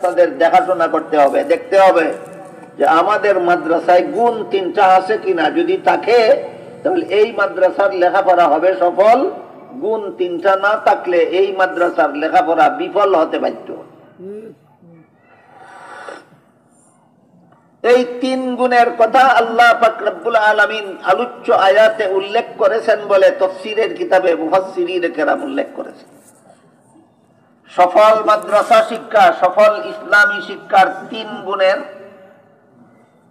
তাদের দেখাশোনা করতে হবে, দেখতে হবে যে আমাদের মাদ্রাসায় গুণ 3টা আছে কিনা। যদি থাকে তাহলে এই মাদ্রাসার লেখাপড়া হবে সফল। গুণ 3টা না থাকলে এই মাদ্রাসার লেখাপড়া বিফল হতে বাধ্য। এই 3 গুণের কথা আল্লাহ পাক রব্বুল আলামিন আলোচ্য আয়াতে উল্লেখ করেছেন বলে তাফসীরের কিতাবে মুফাসসিরিনে কেরাম উল্লেখ করেছেন। সফল মাদ্রাসা শিক্ষা, সফল ইসলামী শিক্ষার 3 গুণের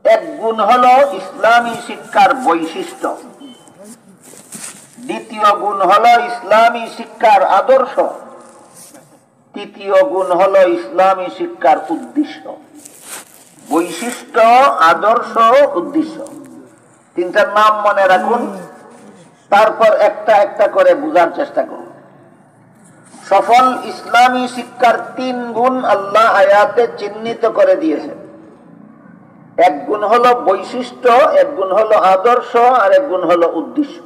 এক গুণ হলো ইসলামী শিক্ষার বৈশিষ্ট্য, দ্বিতীয় গুণ হলো ইসলামী শিক্ষার আদর্শ, তৃতীয় গুণ হলো ইসলামী শিক্ষার উদ্দেশ্য। বৈশিষ্ট্য, আদর্শ, উদ্দেশ্য, 3টার নাম মনে রাখুন, তারপর একটা একটা করে বোঝার চেষ্টা করুন। সফল ইসলামী শিক্ষার 3 গুণ আল্লাহ আয়াতে চিহ্নিত করে দিয়েছেন। এক গুণ হলো বৈশিষ্ট্য, এক গুণ হলো আদর্শ, আর এক গুণ হলো উদ্দেশ্য।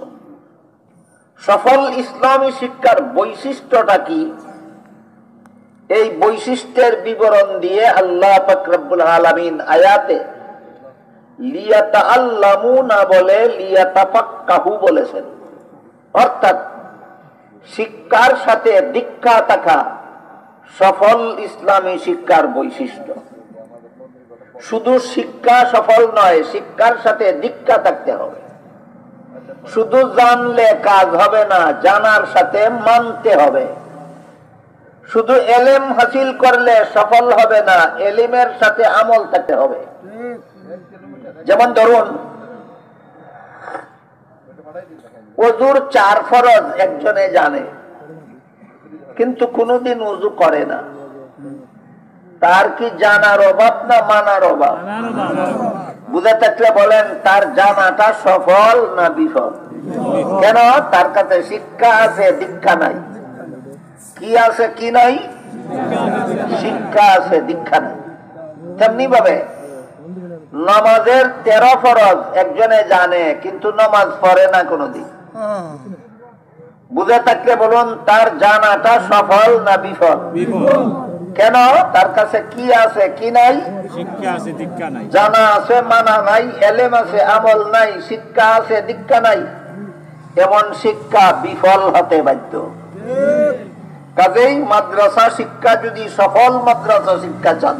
সফল ইসলামী শিক্ষার বৈশিষ্ট্যটা কি? এই বৈশিষ্ট্যের বিবরণ দিয়ে আল্লাহ পাক রব্বুল আলামিন আয়াতে লিয়াতাআল্লামু না বলে লিয়াতাফাক্কাহু বলেছেন। অর্থাৎ শিক্ষার সাথে দীক্ষা থাকা সফল ইসলামী শিক্ষার বৈশিষ্ট্য। শুধু শিক্ষা সফল নয়, শিক্ষার সাথে দীক্ষা থাকতে হবে। শুধু জানলে কাজ হবে না, জানার সাথে মানতে হবে। শুধু এলেম হাসিল করলে সফল হবে না, এলিমের সাথে আমল থাকতে হবে। যেমন ধরুন, ওযুর 4 ফরজ একজনে জানে, কিন্তু কোনোদিন ওযু করে না। তার কি জানার অভাব না মানার অভাব? বুঝে থাকলে বলেন তার জানাটা সফল না বিফল? কেন? তার কাছে শিক্ষা আছে, দীক্ষা নাই। কি আছে কি নাই? শিক্ষা আছে, দীক্ষা নাই। তেমনি ভাবে নামাজের 13 ফরজ একজনে জানে, কিন্তু নামাজ পড়ে না কোনোদিন। বুঝে থাকলে বলুন তার জানাটা সফল না বিফল? কেন? তার কাছে কি আছে কি নাই? শিক্ষা আছে, দীক্ষা নাই। জানা আছে, মানা নাই। এলেম আছে, আমল নাই। শিক্ষা আছে, দীক্ষা নাই। এমন শিক্ষা বিফল হতে বাধ্য। কাজেই মাদ্রাসা শিক্ষা যদি সফল মাদ্রাসা শিক্ষা চান,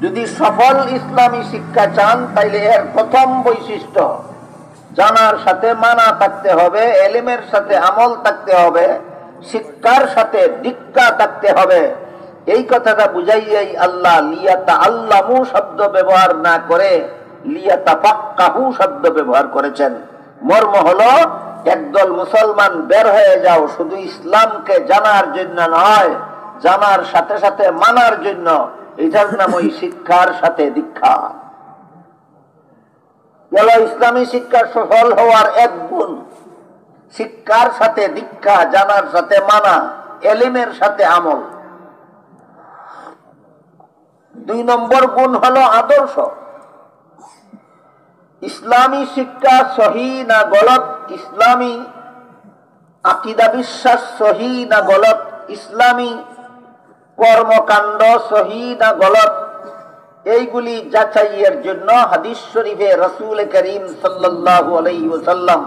যদি সফল ইসলামী শিক্ষা চান, তাইলে এর প্রথম বৈশিষ্ট্য জানার সাথে মানা থাকতে হবে, এলিমের সাথে আমল থাকতে হবে, শিক্ষার সাথে দীক্ষা থাকতে হবে। এই কথাটা বুঝাইয়াই আল্লাহ লিয়াতাআল্লামু শব্দ ব্যবহার না করে লিয়াতাফাক্কাহু শব্দ ব্যবহার করেছেন। মর্ম হলো একদল মুসলমান বের হয়ে যাও শুধু ইসলামকে জানার জন্য নয়, জানার সাথে সাথে মানার জন্য। এটার নাম ওই শিক্ষার সাথে দীক্ষা। গেল ইসলামী শিক্ষা সফল হওয়ার এক গুণ, শিক্ষার সাথে দীক্ষা, জানার সাথে মানা, এলিমের সাথে আমল। 2 নম্বর গুণ হলো আদর্শ। ইসলামী শিক্ষা সহি না গলত, ইসলামী আকীদা বিশ্বাস সহি না গলত, ইসলামী কর্মকাণ্ড সহি না গলত, এইগুলি যাচাইয়ের জন্য হাদিস শরীফে রাসূল করিম সাল্লাল্লাহু আলাইহি ওয়াসাল্লাম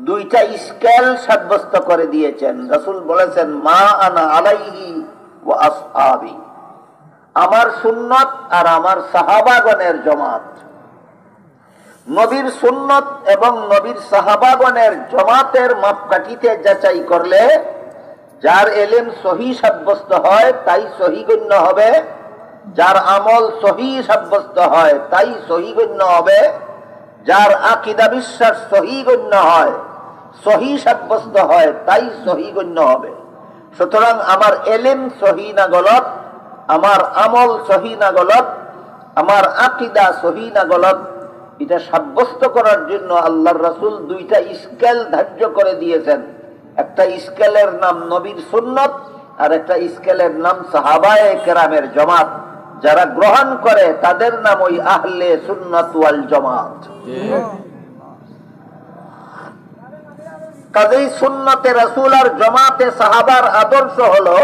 2টা স্কেল সাব্যস্ত করে দিয়েছেন। রাসূল বলেছেন, মা আনা আলাইহি ওয়া আসহাবি, আমার সুন্নাত আর আমার সাহাবাগণের জামাত। নবীর সুন্নাত এবং নবীর সাহাবাগণের জামাতের মাপকাঠিতে যাচাই করলে যার ইলম সহি সাব্যস্ত হয় তাই সহি গণ্য হবে, যার আমল সহি সাব্যস্ত হয় তাই সহি গণ্য হবে, যার আকীদা বিশ্বাস সহি গণ্য হয়, সহি সাব্যস্ত হয় তাই সহি গণ্য হবে। সুতরাং আমার ইলম সহি না গলত, আমার আমল সহি না গলত, আমার আকীদা সহি না গলত, এটা সাব্যস্ত করার জন্য আল্লাহর রাসূল 2টা স্কেল ধার্য করে দিয়েছেন। একটা স্কেলের নাম নবীর সুন্নাত, আর একটা স্কেলের নাম সাহাবায়ে কেরামের জামাত। যারা গ্রহণ করে তাদের নাম ওই আহলে সুন্নাত ওয়াল জামাত। কাজেই সুন্নতে রাসূল আর জামাতে সাহাবার আদর্শ হলো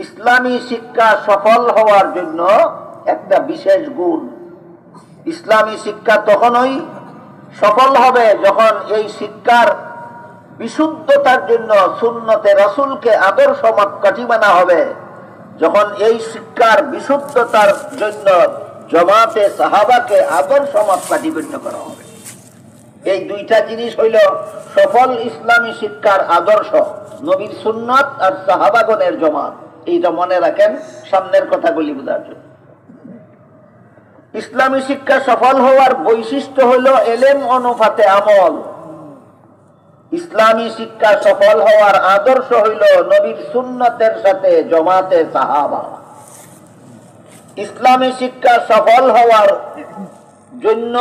ইসলামী শিক্ষা সফল হওয়ার জন্য একটা বিশেষ গুণ। ইসলামী শিক্ষা তখনই সফল হবে যখন এই শিক্ষার বিশুদ্ধতার জন্য সুন্নতে রাসূলকে আদর্শ মাপকাঠি মানা হবে, যখন এই শিক্ষার বিশুদ্ধতার জন্য জামাতে সাহাবাকে আদর্শ মাপকাঠি গণ্য করা হবে। এই দুইটা জিনিস হইল সফল ইসলামী শিক্ষার আদর্শ, নবীর সুন্নাত আর সাহাবাগণের জামাত। এইটা মনে রাখেন সামনের কথাগুলি বোঝার জন্য। ইসলামী শিক্ষা সফল হওয়ার বৈশিষ্ট্য হইল এলেম অনুপাতে আমল। ইসলামী শিক্ষা সফল হওয়ার আদর্শ হইল নবীর সুন্নতের সাথে জামাতে সাহাবা। ইসলামী শিক্ষা সফল হওয়ার জন্য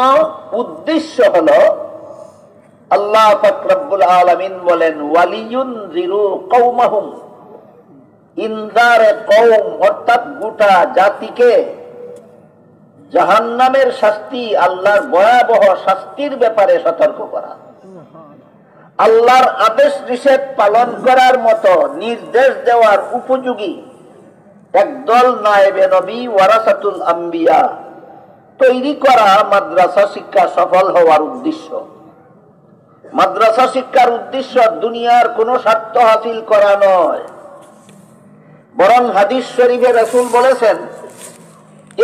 উদ্দেশ্য হলো আল্লাহ পাক রব্বুল আলামিন বলেন ওয়ালিয়ুনজিরু কওমাহুম, ইনজারে কওম অর্থাৎ গোটা জাতিকে জাহান্নামের শাস্তি, আল্লাহর ভয়াবহ শাস্তির ব্যাপারে সতর্ক করা। আল্লাহর আদেশ নিষেধ পালন করার মতো নির্দেশ দেওয়ার উপযোগী একদল নায়েবে নবী ওয়ারাসাতুল আম্বিয়া তৈরি করা মাদ্রাসা শিক্ষা সফল হওয়ার উদ্দেশ্য। মাদ্রাসা শিক্ষার উদ্দেশ্য দুনিয়ার কোন স্বার্থ হাসিল করা নয়, বরং হাদিস শরীফে রাসূল বলেছেন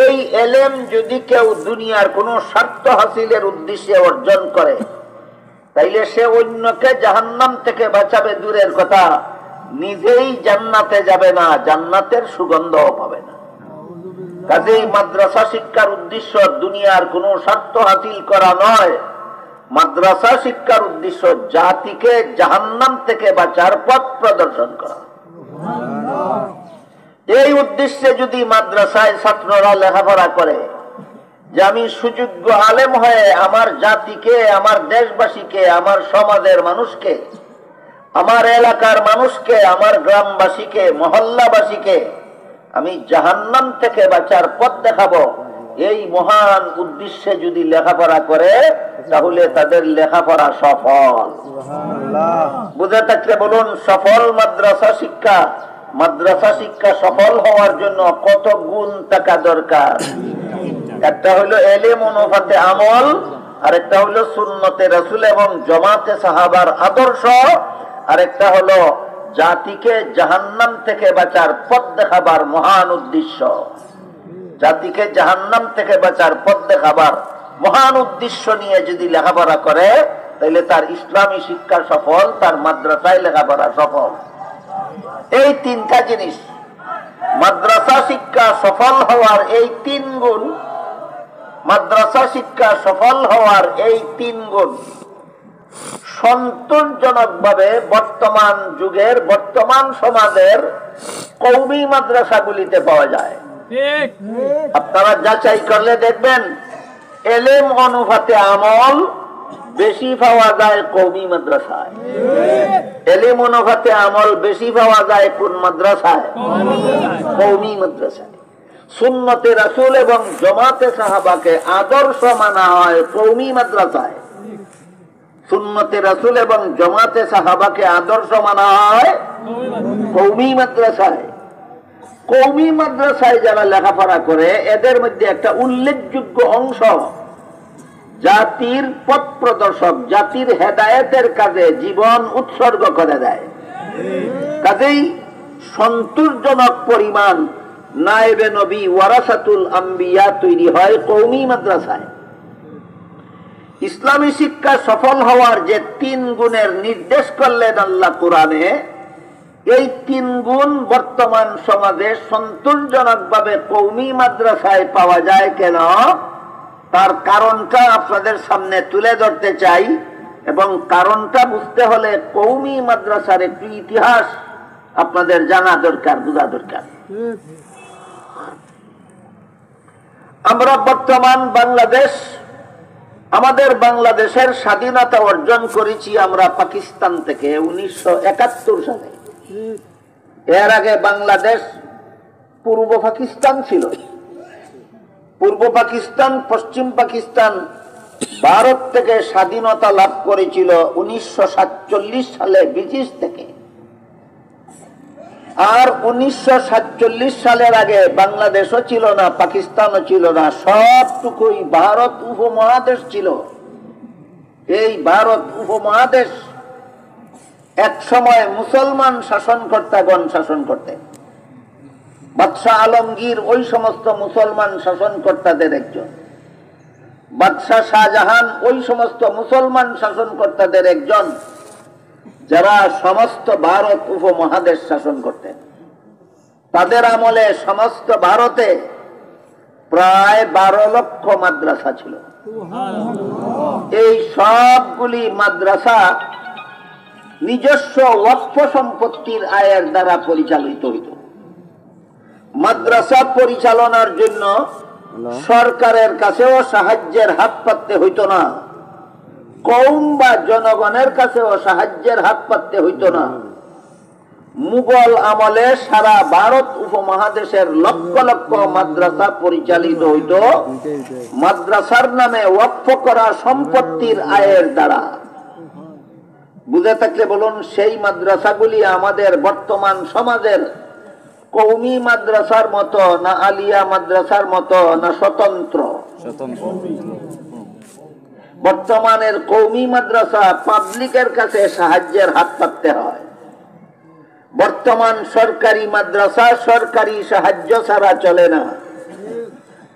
এই এলেম যদি কেউ দুনিয়ার কোন স্বার্থ হাসিলের উদ্দেশ্যে অর্জন করে তাইলে সে অন্যকে জাহান্নাম থেকে বাঁচাবে দূরের কথা, নিজেই জান্নাতে যাবে না, জান্নাতের সুগন্ধও পাবে না। কাজেই মাদ্রাসা শিক্ষার উদ্দেশ্য দুনিয়ার কোন স্বার্থ হাসিল করা নয়, মাদ্রাসা শিক্ষার উদ্দেশ্য জাতিকে জাহান্নাম থেকে বাঁচার পথ প্রদর্শন করা। এই উদ্দেশ্যে যদি মাদ্রাসায় ছাত্ররা লেখাপড়া করে যে আমি সুযোগ্য আলেম হয়ে আমার জাতিকে, আমার দেশবাসীকে, আমার সমাজের মানুষকে, আমার এলাকার মানুষকে, আমার গ্রামবাসীকে, মহল্লাবাসীকে আমি জাহান্নাম থেকে বাঁচার পথ দেখাবো, এই মহান উদ্দেশ্যে যদি লেখাপড়া করে তাহলে তাদের লেখাপড়া সফল। বুঝে থাকলে বলুন সফল মাদ্রাসা শিক্ষা। মাদ্রাসা শিক্ষা সফল হওয়ার জন্য কত গুণ থাকা দরকার? একটা হলো এলেম অনুপাতে আমল, আর একটা হলো সুন্নতে রাসূল এবং জামাতে সাহাবার আদর্শ, আর একটা হলো জাতিকে জাহান্নাম থেকে বাঁচার পথ দেখাবার মহান উদ্দেশ্য। জাতিকে জাহান্নাম থেকে বাঁচার পথ দেখাবার মহান উদ্দেশ্য নিয়ে যদি লেখাপড়া করে তাহলে তার ইসলামী শিক্ষা সফল, তার মাদ্রাসায় লেখাপড়া সফল। এই তিনটা জিনিস মাদ্রাসা শিক্ষা সফল হওয়ার এই তিন গুণ, মাদ্রাসা শিক্ষা সফল হওয়ার এই তিন গুণ সন্তোষজনক ভাবে বর্তমান যুগের, বর্তমান সমাজের কওমি মাদ্রাসাগুলিতে পাওয়া যায়। আপনারা যাচাই করলে দেখবেন এলেম অনুপাতে আমল বেশি পাওয়া যায় কওমি মাদ্রাসায়। এলেম অনুপাতে আমল বেশি পাওয়া যায় কোন মাদ্রাসায়? কওমি মাদ্রাসায়। সুন্নতে রাসূল এবং জামাতে সাহাবাকে আদর্শ মানা হয় কওমি মাদ্রাসায়। সুন্নতে রাসূল এবং জামাতে সাহাবাকে আদর্শ মানা হয় কওমি মাদ্রাসায়। কওমি মাদ্রাসায় যারা লেখাপড়া করে এদের মধ্যে একটা উল্লেখযোগ্য অংশ জাতির পথ প্রদর্শক, জাতির হেদায়েতের কাজে জীবন উৎসর্গ করে দেয়। কাজেই সন্তোষজনক পরিমাণ নায়েবে নবী ওয়ারাসাতুল আম্বিয়া তৈরি হয় কওমি মাদ্রাসায়। ইসলামী শিক্ষা সফল হওয়ার যে তিন গুণের নির্দেশ করলেন আল্লাহ কোরআনে, এই তিন গুণ বর্তমান সমাজে সন্তোষজনক ভাবে কওমি মাদ্রাসায় পাওয়া যায় কেন, তার কারণটা আপনাদের সামনে তুলে ধরতে চাই। এবং কারণটা বুঝতে হলে কওমি মাদ্রাসার একটি ইতিহাস আপনাদের জানা দরকার, বোঝা দরকার। আমরা বর্তমান বাংলাদেশ, আমাদের বাংলাদেশের স্বাধীনতা অর্জন করেছি আমরা পাকিস্তান থেকে 1971 সালে। এর আগে বাংলাদেশ পূর্ব পাকিস্তান ছিল। পূর্ব পাকিস্তান, পশ্চিম পাকিস্তান ভারত থেকে স্বাধীনতা লাভ করেছিল 1947 সালে ব্রিটিশ থেকে। আর 1947 সালের আগে বাংলাদেশও ছিল না, পাকিস্তানও ছিল না, সবটুকুই ভারত উপমহাদেশ ছিল। এই ভারত উপমহাদেশ এক সময় মুসলমান শাসনকর্তাগণ শাসন করতেন। বাদশাহ আলমগীর ওই সমস্ত মুসলমান শাসনকর্তাদের একজন, বাদশাহ শাহজাহান ওই সমস্ত মুসলমান শাসনকর্তাদের একজন, যারা সমস্ত ভারত উপমহাদেশ শাসন করতেন। তাদের আমলে সমস্ত ভারতে প্রায় 12 লক্ষ মাদ্রাসা ছিল। এই সবগুলি মাদ্রাসা নিজস্ব ওয়াকফ সম্পত্তির আয়ের দ্বারা পরিচালিত হইত। মাদ্রাসা পরিচালনার জন্য সরকারের কাছেও সাহায্যের হাত পাততে হইত না, কওম বা জনগণের কাছেও সাহায্যের হাত পাততে হইত না। মুঘল আমলে সারা ভারত উপমহাদেশের লক্ষ লক্ষ মাদ্রাসা পরিচালিত হইত মাদ্রাসার নামে ওয়াকফ করা সম্পত্তির আয়ের দ্বারা। বুঝে থাকলে বলুন, সেই মাদ্রাসাগুলি আমাদের বর্তমান সমাজের কওমি মাদ্রাসার মতো না, আলিয়া মাদ্রাসার মতো না, স্বতন্ত্র? বর্তমানের কওমি মাদ্রাসা পাবলিকের কাছে সাহায্যের হাত পাততে হয়। বর্তমান সরকারি মাদ্রাসা সরকারি সাহায্য ছাড়া চলে না।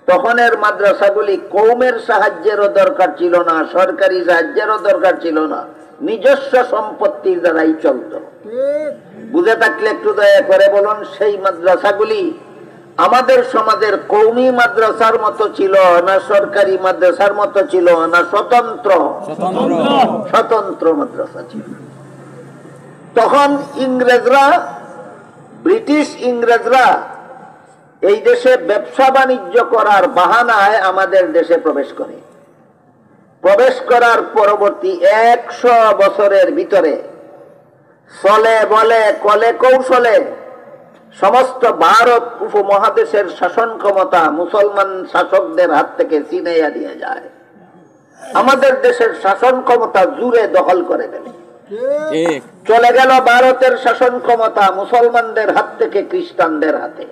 তখনের মাদ্রাসাগুলি কওমের সাহায্যেরও দরকার ছিল না, সরকারি সাহায্যেরও দরকার ছিল না, নিজস্ব সম্পত্তির দ্বারাই চলত। বুঝে থাকলে একটু দয়া করে বলুন, সেই মাদ্রাসাগুলি আমাদের সমাজের কওমি মাদ্রাসার মতো ছিল না, সরকারি মাদ্রাসার মতো ছিল না, স্বতন্ত্র? স্বতন্ত্র মাদ্রাসা ছিল। তখন ইংরেজরা, ব্রিটিশ ইংরেজরা এই দেশে ব্যবসা বাণিজ্য করার বাহানায় আমাদের দেশে প্রবেশ করে। প্রবেশ করার পরবর্তী 100 বছরের ভিতরে চলে বলে কলে কৌশলে সমস্ত ভারত উপমহাদেশের শাসন ক্ষমতা মুসলমান শাসকদের হাত থেকে ছিনাইয়া দিয়ে যায়। আমাদের দেশের শাসন ক্ষমতা জুড়ে দখল করে গেল। চলে গেল ভারতের শাসন ক্ষমতা মুসলমানদের হাত থেকে খ্রিস্টানদের হাতে।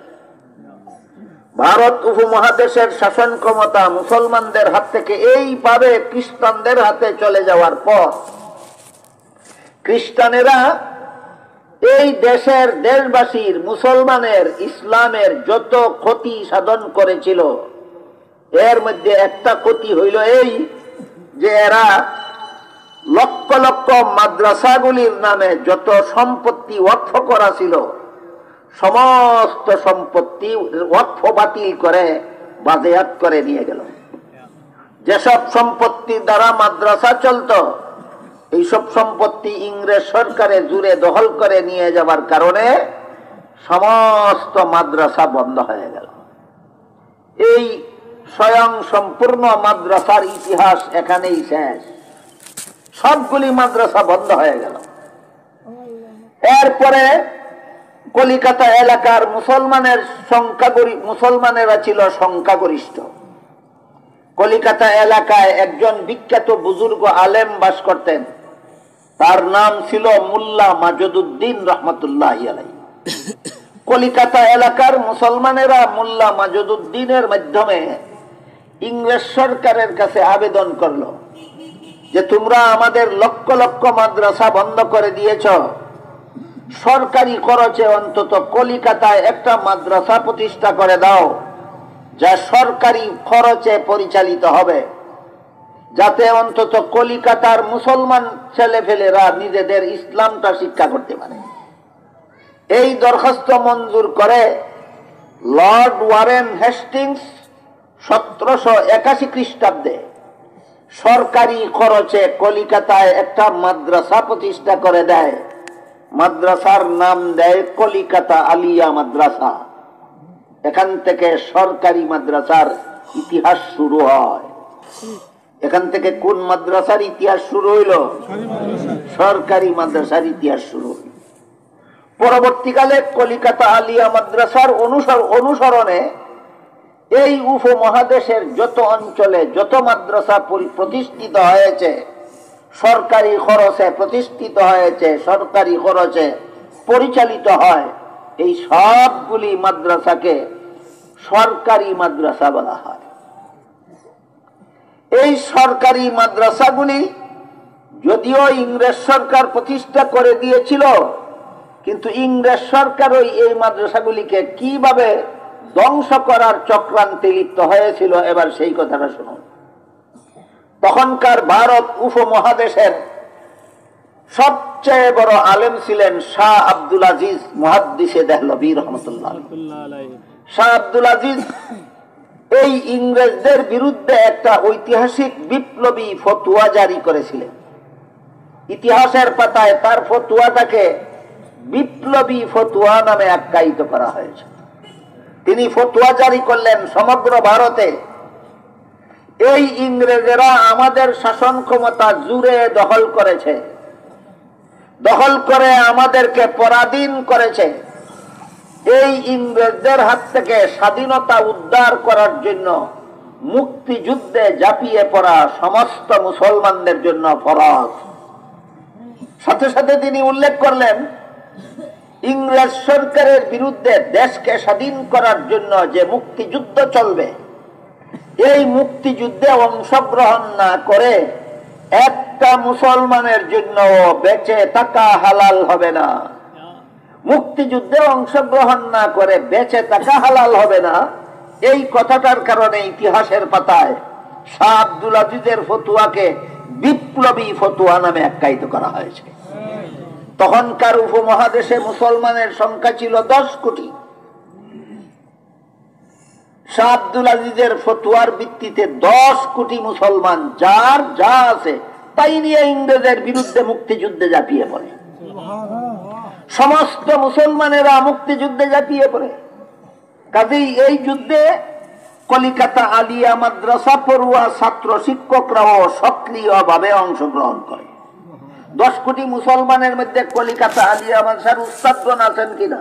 ভারত উপমহাদেশের শাসন ক্ষমতা মুসলমানদের হাত থেকে এইভাবে খ্রিস্টানদের হাতে চলে যাওয়ার পর খ্রিস্টানেরা এই দেশের দেশবাসীর মুসলমানের ইসলামের যত ক্ষতি সাধন করেছিল, এর মধ্যে একটা ক্ষতি হইল এই যে এরা লক্ষ লক্ষ মাদ্রাসাগুলির নামে যত সম্পত্তি ওয়াকফ করা ছিল, সমস্ত সম্পত্তি ওয়াকফ বাতিল করে বাজেয়াত করে নিয়ে গেল। যেসব সম্পত্তি দ্বারা মাদ্রাসা চলত, এইসব সম্পত্তি ইংরেজ সরকারে জুড়ে দখল করে নিয়ে যাবার কারণে সমস্ত মাদ্রাসা বন্ধ হয়ে গেল। এই স্বয়ং সম্পূর্ণ মাদ্রাসার ইতিহাস এখানেই শেষ। সবগুলি মাদ্রাসা বন্ধ হয়ে গেল। এরপরে কলিকাতা এলাকার মুসলমানেরা ছিল সংখ্যাগরিষ্ঠ। কলিকাতা এলাকায় একজন বিখ্যাত বুজুর্গ আলেম বাস করতেন, তার নাম ছিল মুল্লা মাজুদ্দিন রহমতুল্লাহ আলাইহি। কলিকাতা এলাকার মুসলমানেরা মুল্লা মাজুদ্দিনের মাধ্যমে ইংরেজ সরকারের কাছে আবেদন করলো যে তোমরা আমাদের লক্ষ লক্ষ মাদ্রাসা বন্ধ করে দিয়েছ, সরকারি খরচে অন্তত কলিকাতায় একটা মাদ্রাসা প্রতিষ্ঠা করে দাও, যা সরকারি খরচে পরিচালিত হবে, যাতে অন্তত কলিকাতার মুসলমান ছেলেফেলেরা নিজেদের ইসলামটা শিক্ষা করতে পারে। এই দরখাস্ত মঞ্জুর করে লর্ড ওয়ারেন হেস্টিংস 1781 খ্রিস্টাব্দে সরকারি খরচে কলিকাতায় একটা মাদ্রাসা প্রতিষ্ঠা করে দেয়। মাদ্রাসার নাম দেয় কলিকাতা আলিয়া মাদ্রাসা। এখান থেকে সরকারি মাদ্রাসার ইতিহাস শুরু হয়। এখান থেকে কোন মাদ্রাসার ইতিহাস শুরু হইল? সরকারি মাদ্রাসার ইতিহাস শুরু হইল। পরবর্তীকালে কলিকাতা আলিয়া মাদ্রাসার অনুসরণে এই উপমহাদেশের যত অঞ্চলে যত মাদ্রাসা প্রতিষ্ঠিত হয়েছে, সরকারি খরচে প্রতিষ্ঠিত হয়েছে, সরকারি খরচে পরিচালিত হয়, এই সবগুলি মাদ্রাসাকে সরকারি মাদ্রাসা বলা হয়। এই সরকারি মাদ্রাসাগুলি যদিও ইংরেজ সরকার প্রতিষ্ঠা করে দিয়েছিল, কিন্তু ইংরেজ সরকার এই মাদ্রাসাগুলিকে কিভাবে ধ্বংস করার চক্রান্তে লিপ্ত হয়েছিল, এবার সেই কথাটা শুনুন। তখনকার ভারত উপমহাদেশের সবচেয়ে বড় আলেম ছিলেন শাহ আব্দুল আজিজ মুহাদ্দিসে দেহলভী রহমতুল্লাহ। শাহ আব্দুল আজিজ এই ইংরেজদের বিরুদ্ধে একটা ঐতিহাসিক বিপ্লবী ফতোয়া জারি করেছিলেন। ইতিহাসের পাতায় তার ফতোয়াটাকে বিপ্লবী ফতোয়া নামে আখ্যায়িত করা হয়েছে। তিনি ফতোয়া জারি করলেন সমগ্র ভারতে এই ইংরেজেরা আমাদের শাসন ক্ষমতা জুড়ে দখল করেছে, দখল করে আমাদেরকে পরাধীন করেছে। এই ইংরেজদের হাত থেকে স্বাধীনতা উদ্ধার করার জন্য মুক্তিযুদ্ধে ঝাঁপিয়ে পড়া সমস্ত মুসলমানদের জন্য ফরজ। সাথে সাথে তিনি উল্লেখ করলেন, ইংরেজ সরকারের বিরুদ্ধে দেশকে স্বাধীন করার জন্য যে মুক্তিযুদ্ধ চলবে, এই মুক্তিযুদ্ধে অংশগ্রহণ না করে একটা মুসলমানের জন্য বেঁচে থাকা হালাল হবে না। মুক্তিযুদ্ধে অংশগ্রহণ না করে বেঁচে থাকা হালাল হবে না। এই কথাটার কারণে ইতিহাসের পাতায় শাহ আব্দুল আজিজের ফতোয়াকে বিপ্লবী ফতোয়া নামে আখ্যায়িত করা হয়েছে। তখনকার উপমহাদেশে মুসলমানের সংখ্যা ছিল 10 কোটি। শাহ আব্দুল আজিজের ফতোয়ার ভিত্তিতে 10 কোটি মুসলমান যার যা আছে তাই নিয়ে ইংরেজের বিরুদ্ধে মুক্তিযুদ্ধে ঝাঁপিয়ে পড়ে। সমস্ত মুসলমানেরা মুক্তিযুদ্ধে ঝাঁপিয়ে পড়ে। কাজেই এই যুদ্ধে কলিকাতা আলিয়া মাদ্রাসা পড়ুয়া ছাত্র শিক্ষকরাও সক্রিয়ভাবে অংশগ্রহণ করে। 10 কোটি মুসলমানের মধ্যে কলিকাতা আলিয়া মাদ্রাসার উস্তাদগণ আছেন কিনা?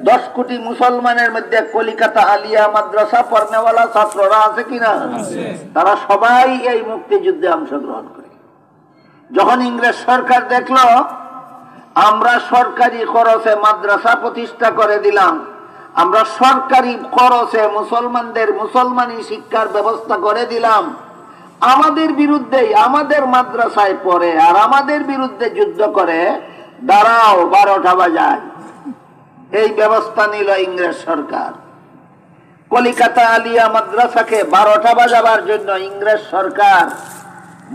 10 কোটি মুসলমানের মধ্যে কলিকাতা আলিয়া মাদ্রাসা পড়নেওয়ালা ছাত্ররা আছে কিনা? তারা সবাই এই মুক্তিযুদ্ধে অংশগ্রহণ করে। যখন ইংরেজ সরকার দেখলো আমরা সরকারি খরচে মাদ্রাসা প্রতিষ্ঠা করে দিলাম, আমরা সরকারি খরচে মুসলমানদের মুসলমানি শিক্ষার ব্যবস্থা করে দিলাম, আমাদের বিরুদ্ধেই আমাদের মাদ্রাসায় পড়ে আর আমাদের বিরুদ্ধে যুদ্ধ করে, দাঁড়াও 12টা বাজায়। এই ব্যবস্থা নিল ইংরেজ সরকার। কলিকাতা আলিয়া মাদ্রাসাকে 12টা বাজাবার জন্য ইংরেজ সরকার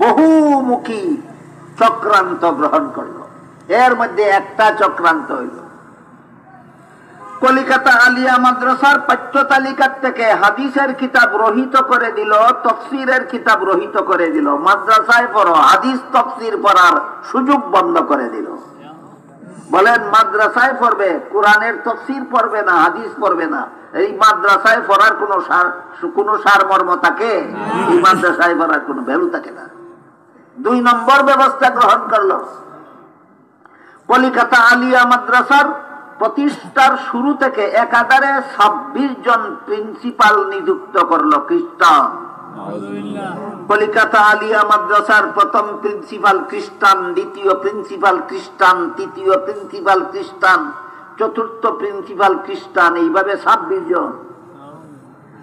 বহুমুখী চক্রান্ত গ্রহণ করল। এর মধ্যে একটা চক্রান্ত হইল, কলিকাতা আলিয়া মাদ্রাসার পাঠ্য তালিকার থেকে হাদিসের কিতাব রহিত করে দিল, তফসিরের কিতাব রহিত করে দিল। মাদ্রাসায় পড়ো, হাদিস তফসির পড়ার সুযোগ বন্ধ করে দিল। বলেন মাদ্রাসায় পড়বে, কোরআনের তফসির পড়বে না, হাদিস পড়বে না, এই মাদ্রাসায় পড়ার কোনো সারমর্ম থাকে? এই মাদ্রাসায় পড়ার কোনো ভ্যালু থাকে না। 2 নম্বর ব্যবস্থা গ্রহণ করলো, কলিকাতা আলিয়া মাদ্রাসার প্রতিষ্ঠার শুরু থেকে একাধারে 26 জন প্রিন্সিপাল নিযুক্ত করলো খ্রিস্টান। কলিকাতা আলিয়া মাদ্রাসার প্রথম প্রিন্সিপাল খ্রিস্টান, দ্বিতীয় প্রিন্সিপাল খ্রিস্টান, তৃতীয় প্রিন্সিপাল খ্রিস্টান, চতুর্থ প্রিন্সিপাল খ্রিস্টান, এইভাবে 26 জন।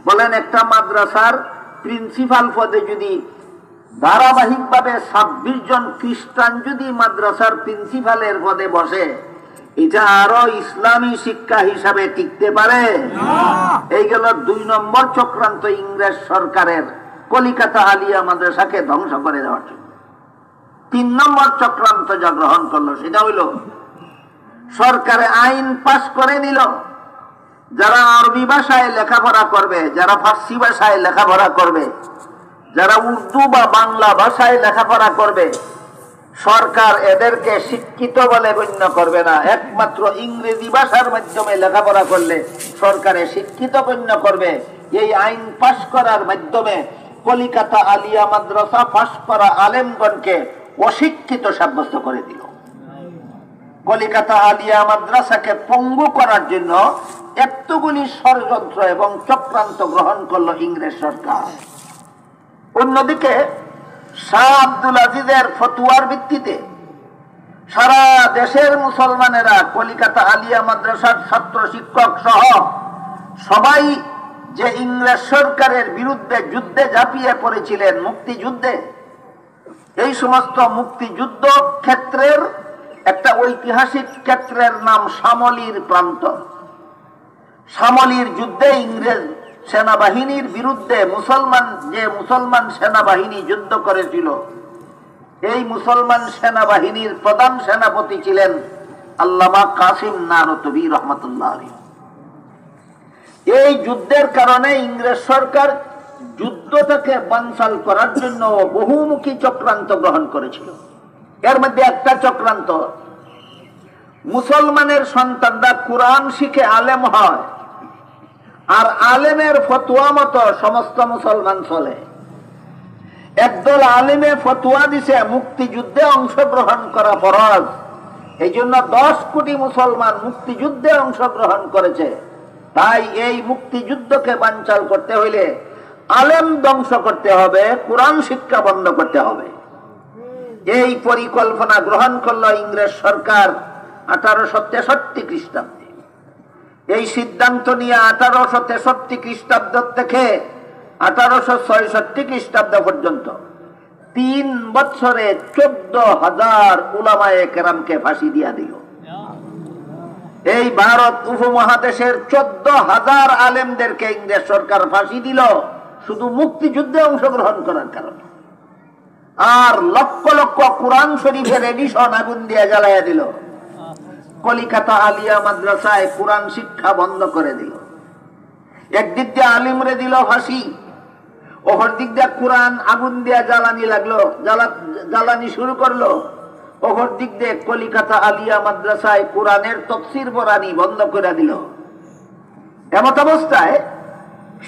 বলেন একটা মাদ্রাসার প্রিন্সিপাল পদে যদি ধারাবাহিকভাবে 26 জন খ্রিস্টান যদি মাদ্রাসার প্রিন্সিপালের পদে বসে, এটা আরো ইসলামী শিক্ষা হিসাবে টিকতে পারে? এই গেল 2 নম্বর চক্রান্ত ইংরেজ সরকারের কলিকাতা আলিয়া মাদ্রাসাকে ধ্বংস করে দেওয়ার জন্য। 3 নম্বর চক্রান্ত যা গ্রহণ করলো সেটা হইল, সরকারে আইন পাস করে নিল, যারা আরবি ভাষায় লেখাপড়া করবে, যারা ফার্সি ভাষায় লেখাপড়া করবে, যারা উর্দু বা বাংলা ভাষায় লেখাপড়া করবে, সরকার এদেরকে শিক্ষিত বলে গণ্য করবে না। একমাত্র ইংরেজি ভাষার মাধ্যমে লেখাপড়া করলে সরকারে শিক্ষিত গণ্য করবে। এই আইন পাশ করার মাধ্যমে কলিকাতা আলিয়া মাদ্রাসা পাশ করা আলেমগণকে অশিক্ষিত সাব্যস্ত করে দিল। কলিকাতা আলিয়া মাদ্রাসাকে পঙ্গু করার জন্য এতগুলি ষড়যন্ত্র এবং চক্রান্ত গ্রহণ করলো ইংরেজ সরকার। অন্যদিকে শাহ আব্দুল আজিজের ফতোয়ার ভিত্তিতে সারা দেশের মুসলমানেরা কলিকাতা আলিয়া মাদ্রাসার ছাত্র শিক্ষক সহ সবাই যে ইংরেজ সরকারের বিরুদ্ধে যুদ্ধে ঝাঁপিয়ে পড়েছিলেন, মুক্তিযুদ্ধে, এই সমস্ত মুক্তিযুদ্ধ ক্ষেত্রের একটা ঐতিহাসিক ক্ষেত্রের নাম শামলীর প্রান্তর। শামলীর যুদ্ধে ইংরেজ সেনাবাহিনীর বিরুদ্ধে মুসলমান সেনাবাহিনী যুদ্ধ করেছিল, এই মুসলমান সেনাবাহিনীর প্রধান সেনাপতি ছিলেন আল্লামা কাসিম নানতুবি রহমাতুল্লাহ আলাইহি। এই যুদ্ধের কারণে ইংরেজ সরকার যুদ্ধটাকে বানচাল করার জন্য বহুমুখী চক্রান্ত গ্রহণ করেছিল। এর মধ্যে একটা চক্রান্ত, মুসলমানের সন্তানরা কোরআন শিখে আলেম হয়, আর আলেমের ফতোয়া মতো সমস্ত মুসলমান চলে। একদল আলেমে ফতোয়া দিছে মুক্তিযুদ্ধে অংশগ্রহণ করা ফরজ, এই জন্য 10 কোটি মুসলমান মুক্তিযুদ্ধে অংশগ্রহণ করেছে। তাই এই মুক্তিযুদ্ধকে বানচাল করতে হইলে আলেম ধ্বংস করতে হবে, কোরআন শিক্ষা বন্ধ করতে হবে। এই পরিকল্পনা গ্রহণ করলো ইংরেজ সরকার 1863 খ্রিস্টাব্দে। এই সিদ্ধান্ত নিয়ে 1863 খ্রিস্টাব্দ থেকে 1866 খ্রিস্টাব্দ পর্যন্ত 3 বছরে 14,000 উলামায়ে কেরামকে ফাঁসি দিয়া দিল। এই ভারত উপমহাদেশের 14,000 আলেমদেরকে ইংরেজ সরকার ফাঁসি দিল শুধু মুক্তিযুদ্ধে অংশগ্রহণ করার কারণে। আর লক্ষ লক্ষ কোরআন শরীফের এডিশন আগুন দিয়ে জ্বালাইয়া দিল। কলিকাতা আলিয়া মাদ্রাসায় কোরআন শিক্ষা বন্ধ করে দিল। একদিক দিয়ে আলিমরে দিল ফাঁসি, অপর দিক দিয়ে কোরআন আগুন দিয়ে জ্বালানি শুরু করলো। অপর দিক দিয়ে কলিকাতা আলিয়া মাদ্রাসায় কোরআনের তাফসীর পড়ানি বন্ধ করে দিল। এমত অবস্থায়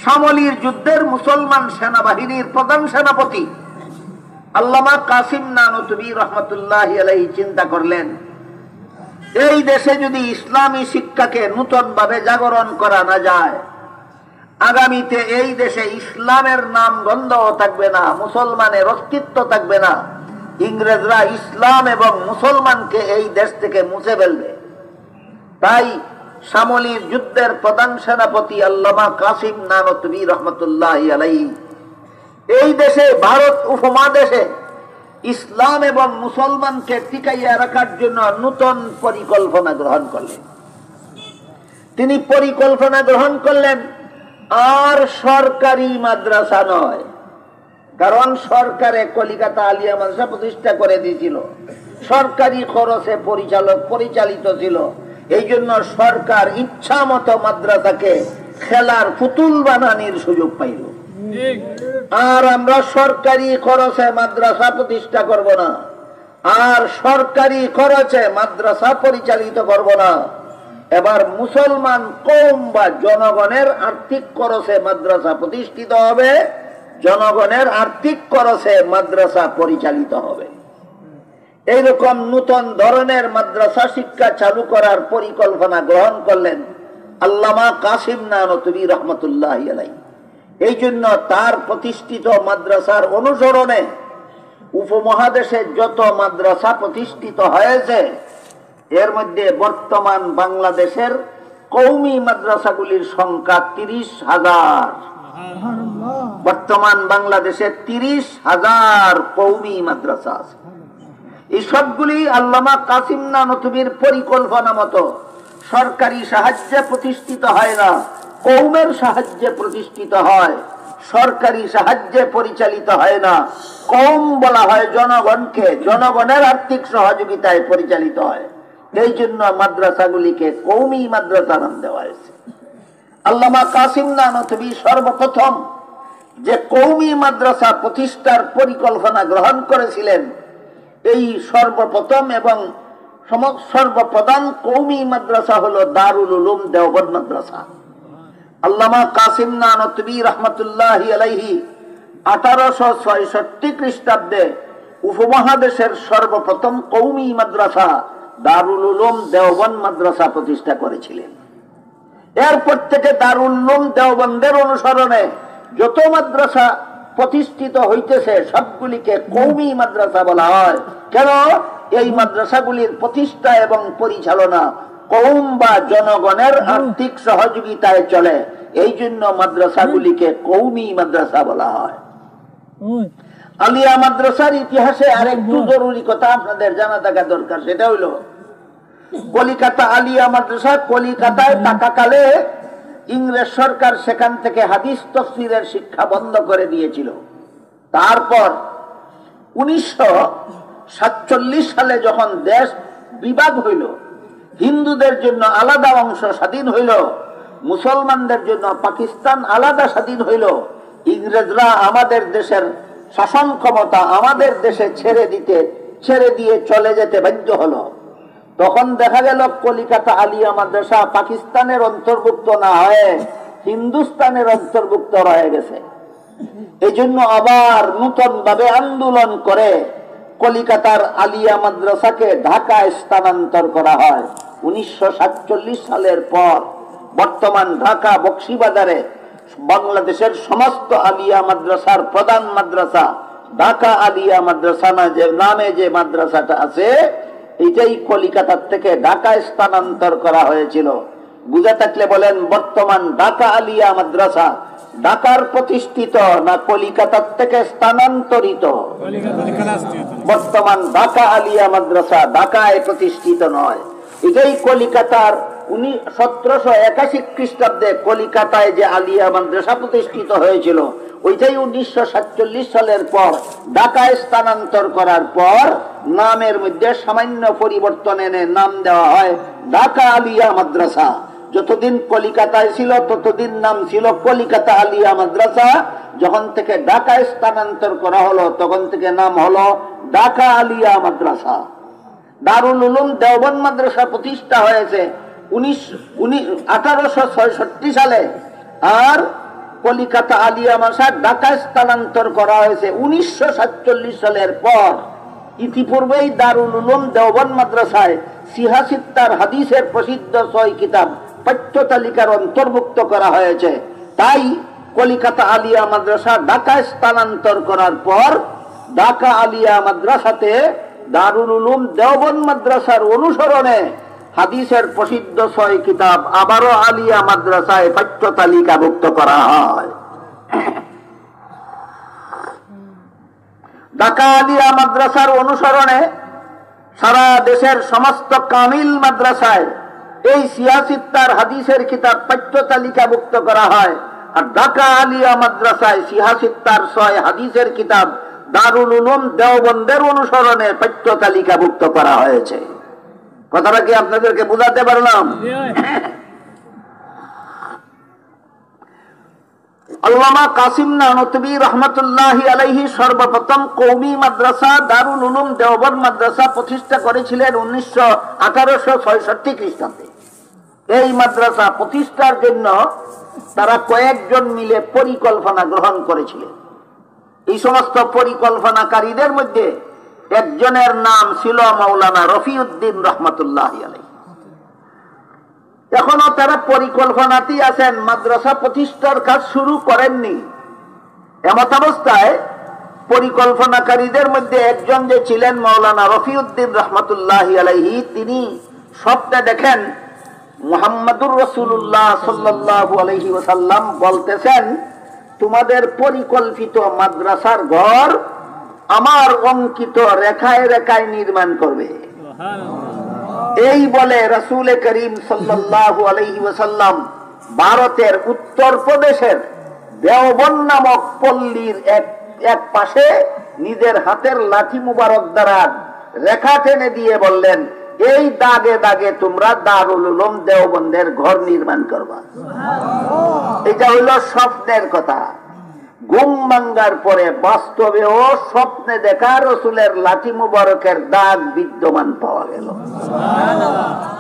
শামলীর যুদ্ধের মুসলমান সেনাবাহিনীর প্রধান সেনাপতি আল্লামা কাসিম নানতুবি রহমাতুল্লাহি আলাইহি চিন্তা করলেন, এই দেশে যদি ইসলামী শিক্ষাকে নতুন ভাবে জাগরণ করা না যায়, আগামীতে এই দেশে ইসলামের নাম গন্ধও থাকবে না, মুসলমানের অস্তিত্ব থাকবে না। ইংরেজরা ইসলাম এবং মুসলমানকে এই দেশ থেকে মুছে ফেলবে। তাই শামলীর যুদ্ধের প্রধান সেনাপতি আল্লামা কাসিম নানতুবি রহমাতুল্লাহি আলাইহি এই দেশে, ভারত উপমহাদেশে ইসলাম এবং মুসলমানকে টিকাইয়া রাখার জন্য নতুন পরিকল্পনা গ্রহণ করলেন। তিনি পরিকল্পনা গ্রহণ করলেন আর সরকারি মাদ্রাসা নয়, কারণ সরকারে কলিকাতা আলিয়া মাদ্রাসা প্রতিষ্ঠা করে দিয়েছিল, সরকারি খরচে পরিচালিত ছিল। এই জন্য সরকার ইচ্ছা মতো মাদ্রাসাকে খেলার পুতুল বানানোর সুযোগ পাইল। আর আমরা সরকারি খরচে মাদ্রাসা প্রতিষ্ঠা করব না, আর সরকারি খরচে মাদ্রাসা পরিচালিত করব না। এবার মুসলমান কওম বা জনগণের আর্থিক খরচে মাদ্রাসা প্রতিষ্ঠিত হবে, জনগণের আর্থিক খরচে মাদ্রাসা পরিচালিত হবে। এইরকম নতুন ধরনের মাদ্রাসা শিক্ষা চালু করার পরিকল্পনা গ্রহণ করলেন আল্লামা কাসিম নানতুবি রহমাতুল্লাহি আলাইহি। এই জন্য তার প্রতিষ্ঠিত মাদ্রাসার অনুসরণে উপমহাদেশে যত মাদ্রাসা প্রতিষ্ঠিত হয়েছে, এর মধ্যে বর্তমান বাংলাদেশের কওমি মাদ্রাসাগুলির সংখ্যা 30,000। বর্তমান বাংলাদেশে 30,000 কওমি মাদ্রাসা আছে। এই সবগুলি আল্লামা কাসিম নানতুবির পরিকল্পনা মতো সরকারি সাহায্যে প্রতিষ্ঠিত হয় না, কওমের সাহায্যে প্রতিষ্ঠিত হয়, সরকারি সাহায্যে পরিচালিত হয় না। কওম বলা হয় জনগণকে, জনগণের আর্থিক সহযোগিতায় পরিচালিত হয়। এই জন্য মাদ্রাসাগুলিকে কওমি মাদ্রাসা নাম দেওয়া হয়েছে। আল্লামা কাসিম নানতুবি সর্বপ্রথম যে কওমি মাদ্রাসা প্রতিষ্ঠার পরিকল্পনা গ্রহণ করেছিলেন, এই সর্বপ্রথম এবং সর্বপ্রধান কওমি মাদ্রাসা হলো দারুল উলুম দেওবন্দ মাদ্রাসা। আল্লামা কাসিম নানতুবি রহমাতুল্লাহি আলাইহি 1866 খ্রিস্টাব্দে উপমহাদেশের সর্বপ্রথম কওমি মাদ্রাসা দারুল উলুম দেওবন্দ মাদ্রাসা প্রতিষ্ঠা করেছিলেন। এরপর থেকে দারুল উলুম দেওবন্দের অনুসরণে যত মাদ্রাসা প্রতিষ্ঠিত হইতেছে সবগুলিকে কওমি মাদ্রাসা বলা হয়। কেন? এই মাদ্রাসাগুলির প্রতিষ্ঠা এবং পরিচালনা কওম বা জনগণের আর্থিক সহযোগিতায় চলে। এই জন্য মাদ্রাসাগুলিকে কওমি মাদ্রাসা বলা হয়। আলিয়া মাদ্রাসার ইতিহাসে আরেকটু জরুরি কথা আপনাদের জানা থাকা দরকার, সেটা হলো কলিকাতা আলিয়া মাদ্রাসা কলিকাতায় থাকাকালে ইংরেজ সরকার সেখান থেকে হাদিস তাফসীরের শিক্ষা বন্ধ করে দিয়েছিল। তারপর 1947 সালে যখন দেশ বিভাগ হইল, হিন্দুদের জন্য আলাদা অংশ স্বাধীন হইল, মুসলমানদের জন্য পাকিস্তান আলাদা স্বাধীন হইল, ইংরেজরা আমাদের দেশের শাসন ক্ষমতা আমাদের দেশে ছেড়ে দিয়ে চলে যেতে বাধ্য হলো। তখন দেখা গেল কলিকাতা আলিয়া মাদ্রাসা পাকিস্তানের অন্তর্ভুক্ত না হয়ে হিন্দুস্তানের অন্তর্ভুক্ত রয়ে গেছে। এই জন্য আবার নতুন ভাবে আন্দোলন করে কলিকাতার আলিয়া মাদ্রাসাকে ঢাকায় স্থানান্তর করা হয়। 1947 সালের পর বর্তমান ঢাকা বক্সিবাজারে বাংলাদেশের সমস্ত আলিয়া মাদ্রাসার প্রধান মাদ্রাসা ঢাকা আলিয়া মাদ্রাসা নামে যে মাদ্রাসাটা আছে, এটাই কলিকাতার থেকে ঢাকায় স্থানান্তর করা হয়েছিল। বুঝা থাকলে বলেন, বর্তমান ঢাকা আলিয়া মাদ্রাসা ঢাকার প্রতিষ্ঠিত না কলিকাতার থেকে স্থানান্তরিত? বর্তমান ঢাকা আলিয়া মাদ্রাসা ঢাকায় প্রতিষ্ঠিত নয়। এটাই কলিকাতার 1781 খ্রিস্টাব্দে কলিকাতায় যে আলিয়া মাদ্রাসা প্রতিষ্ঠিত হয়েছিল, ওইটাই 1947 সালের পর ঢাকায় স্থানান্তর করার পর নামের মধ্যে সামান্য পরিবর্তন এনে নাম দেওয়া হয় ঢাকা আলিয়া মাদ্রাসা। যতদিন কলিকাতায় ছিল ততদিন নাম ছিল কলিকাতা আলিয়া মাদ্রাসা। যখন থেকে ঢাকায় স্থানান্তর করা হলো তখন থেকে নাম হলো ঢাকা আলিয়া মাদ্রাসা। দারুল উলুম দেওবন্দ মাদ্রাসা প্রতিষ্ঠা হয়েছে 1866 সালে, আর কলিকাতা আলিয়া মাদ্রাসা ঢাকায় স্থানান্তর করা হয়েছে 1947 সালের পর। ইতিপূর্বেই দারুল উলুম দেওবন্দ মাদ্রাসায় সিহাসিত্তার হাদিসের প্রসিদ্ধ 6 কিতাব পাঠ্য তালিকার অন্তর্ভুক্ত করা হয়েছে। তাই কলিকাতা আলিয়া মাদ্রাসা ঢাকায় স্থানান্তর করার পর ঢাকা আলিয়া মাদ্রাসাতে দারুল উলুম দেওবন্দ মাদ্রাসার অনুসরণে হাদিসের প্রসিদ্ধ 6 কিতাব আবারও আলিয়া মাদ্রাসায় পাঠ্য তালিকাভুক্ত করা হয়। ঢাকা আলিয়া মাদ্রাসার অনুসরণে সারা দেশের সমস্ত কামিল মাদ্রাসায় এই সিয়াসিত্তার হাদিসের কিতাব পাঠ্য তালিকাভুক্ত করা হয়। আর ঢাকা আলিয়া মাদ্রাসায় সিয়াসিত্তার 6 হাদিসের কিতাব দারুল উলুম দেওবন্দের অনুসরণে পাঠ্য তালিকাভুক্ত করা হয়েছে। কথাটা কি আপনাদেরকে বুঝাতে পারলাম? আল্লামা কাসিম নানতুবি রহমতুল্লাহি আলাইহি সর্বপ্রথম কওমি মাদ্রাসা দারুল উলুম দেওবন্দ মাদ্রাসা প্রতিষ্ঠা করেছিলেন 1866 খ্রিস্টাব্দে। এই মাদ্রাসা প্রতিষ্ঠার জন্য তারা কয়েকজন মিলে পরিকল্পনা গ্রহণ করেছিলেন। এই সমস্ত পরিকল্পনাকারীদের মধ্যে একজনের নাম ছিল মাওলানা রফিউদ্দিন রহমতুল্লাহি আলাইহি। এখনো তারা পরিকল্পনাতেই আছেন, মাদ্রাসা প্রতিষ্ঠার কাজ শুরু করেননি। এমত অবস্থায় পরিকল্পনাকারীদের মধ্যে একজন যে ছিলেন মাওলানা রফিউদ্দিন রহমতুল্লাহি আলাইহি, তিনি স্বপ্নে দেখেন মুহাম্মদুর রাসূলুল্লাহ সাল্লাল্লাহু আলাইহি ওয়াসাল্লাম বলতেছেন, তোমাদের পরিকল্পিত মাদ্রাসার ঘর আমার অঙ্কিত রেখায় রেখায় নির্মাণ করবে। এই বলে রাসূল করিম সাল্লাল্লাহু আলাইহি ওয়াসাল্লাম ভারতের উত্তর প্রদেশের দেওবন্দ নামক পল্লীর এক পাশে নিজের হাতের লাঠি মুবারক দ্বারা রেখা টেনে দিয়ে বললেন, এই দাগে দাগে তোমরা দারুল উলুম দেওবন্দের ঘর নির্মাণ করবা। এটা হইল স্বপ্নের কথা। ঘুম ভাঙ্গার পরে বাস্তবেও স্বপ্নে দেখা রসুলের লাঠি মুবারকের দাগ বিদ্যমান পাওয়া গেল।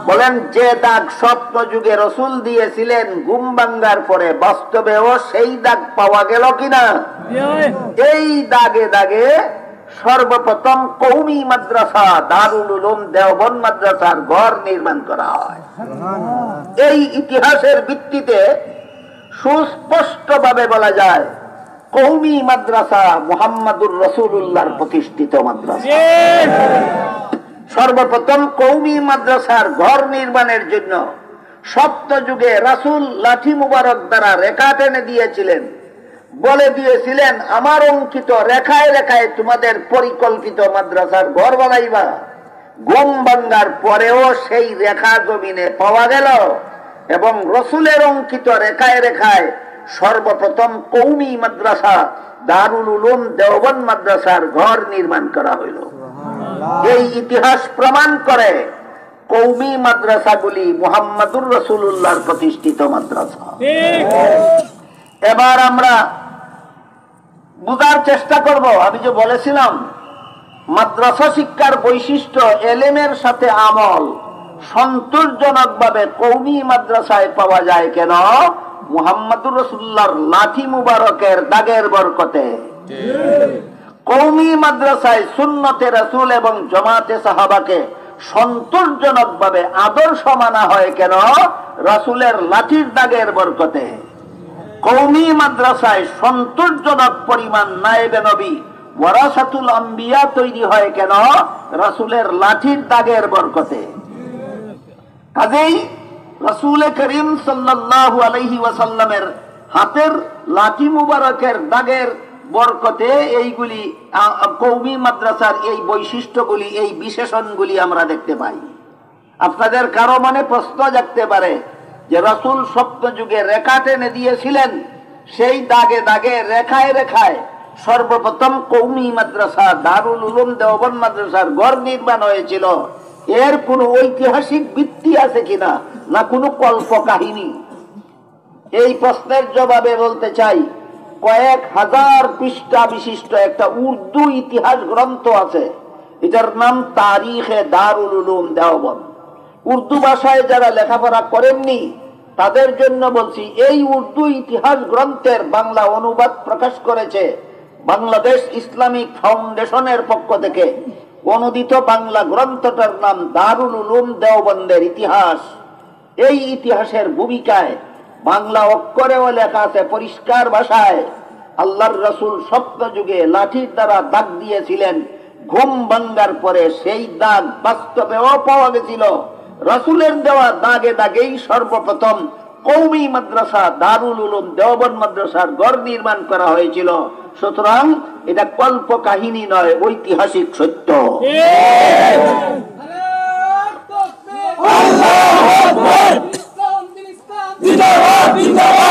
বলেন, যে দাগ স্বপ্ন যুগে রসুল দিয়েছিলেন, ঘুম ভাঙ্গার পরে বাস্তবেও সেই দাগ পাওয়া গেল কিনা? এই দাগে দাগে সর্বপ্রথম কওমি মাদ্রাসা দারুল উলুম দেওবন্দ মাদ্রাসার ঘর নির্মাণ করা হয়। এই ইতিহাসের ভিত্তিতে সুস্পষ্ট ভাবে বলা যায়, কওমি মাদ্রাসা মুহাম্মদুর রাসূলুল্লাহর প্রতিষ্ঠিত মাদ্রাসা। সর্বপ্রথম কওমি মাদ্রাসার ঘর নির্মাণের জন্য সপ্ত যুগে রাসূল লাঠি মুবারক দ্বারা রেখা টেনে দিয়েছিলেন, বলে দিয়েছিলেন আমার অঙ্কিত রেখায় রেখায় তোমাদের পরিকল্পিত মাদ্রাসার ঘর বানাইবা। ঘুম ভাঙ্গার পরেও সেই রেখা জমিনে পাওয়া গেল এবং রসুলের অঙ্কিত রেখায় রেখায় সর্বপ্রথম কওমি মাদ্রাসা দারুল উলুম দেওবন্দ মাদ্রাসার ঘর নির্মাণ করা হইল। এই ইতিহাস প্রমাণ করে কওমি মাদ্রাসাগুলি মুহাম্মদুর রাসূলুল্লাহর প্রতিষ্ঠিত মাদ্রাসা। এবার আমরা বুঝার চেষ্টা করব, আমি যে বলেছিলাম মাদ্রাসা শিক্ষার বৈশিষ্ট্য এলেমের সাথে আমল সন্তোষজনকভাবে কওমি মাদ্রাসায় পাওয়া যায় কেন? মুহাম্মদুর রাসূলুল্লাহর লাঠি মুবারকের দাগের বরকতে। কওমি মাদ্রাসায় সুন্নতে রাসূল এবং জামাতে সাহাবাকে সন্তোষজনকভাবে আদর্শ মানা হয় কেন? রাসূলের লাঠির দাগের বরকতে। কওমি মাদ্রাসায় সন্তোষজনক পরিমাণ নায়েবে নবী ওয়ারাসাতুল আম্বিয়া তৈরি হয় কেন? রাসূলের লাঠির দাগের বরকতে। কাজেই রাসূল করিম সাল্লাল্লাহু আলাইহি ওয়াসাল্লামের হাতের লাঠি মুবারকের দাগের বরকতে এইগুলি কওমি মাদ্রাসার এই বৈশিষ্ট্যগুলি, এই বিশেষণগুলি আমরা দেখতে পাই। আপনাদের কারো মনে প্রশ্ন জাগতে পারে যে রাসূল সপ্ত যুগে রেখা টেনে দিয়েছিলেন, সেই দাগে দাগে রেখায় রেখায় সর্বপ্রথম কওমি মাদ্রাসা দারুল উলুম দেওবন্দ মাদ্রাসার ঘর নির্মাণ হয়েছিল, এর কোন ঐতিহাসিক ভিত্তি আছে কিনা, না কোনো কল্প কাহিনী? এই প্রশ্নের জবাবে বলতে চাই, কয়েক হাজার পৃষ্ঠা বিশিষ্ট একটা উর্দু ইতিহাস গ্রন্থ আছে, এটার নাম তারিখে দারুল উলুম দেওবন্দ। উর্দু ভাষায় যারা লেখাপড়া করেননি তাদের জন্য বলছি, এই উর্দু ইতিহাস গ্রন্থের বাংলা অনুবাদ প্রকাশ করেছে বাংলাদেশ ইসলামিক ফাউন্ডেশনের পক্ষ থেকে। অনুদিত বাংলা গ্রন্থটার নাম দারুল উলুম দেওবন্দের ইতিহাস। এই ইতিহাসের ভূমিকায় বাংলা অক্ষরেও লেখা আছে পরিষ্কার ভাষায়, আল্লাহর রাসূল সপ্ত যুগে লাঠির দ্বারা দাগ দিয়েছিলেন। ঘুম ভাঙ্গার পরে সেই দাগ বাস্তবেও পাওয়া গেছিল। রাসূলের দেওয়া দাগে দাগেই সর্বপ্রথম কওমি মাদ্রাসা দারুল উলুম দেওবন্দ মাদ্রাসার ঘর নির্মাণ করা হয়েছিল। সুতরাং এটা কল্প কাহিনী নয়, ঐতিহাসিক সত্য। জিন্দাবাদ জিন্দাবাদ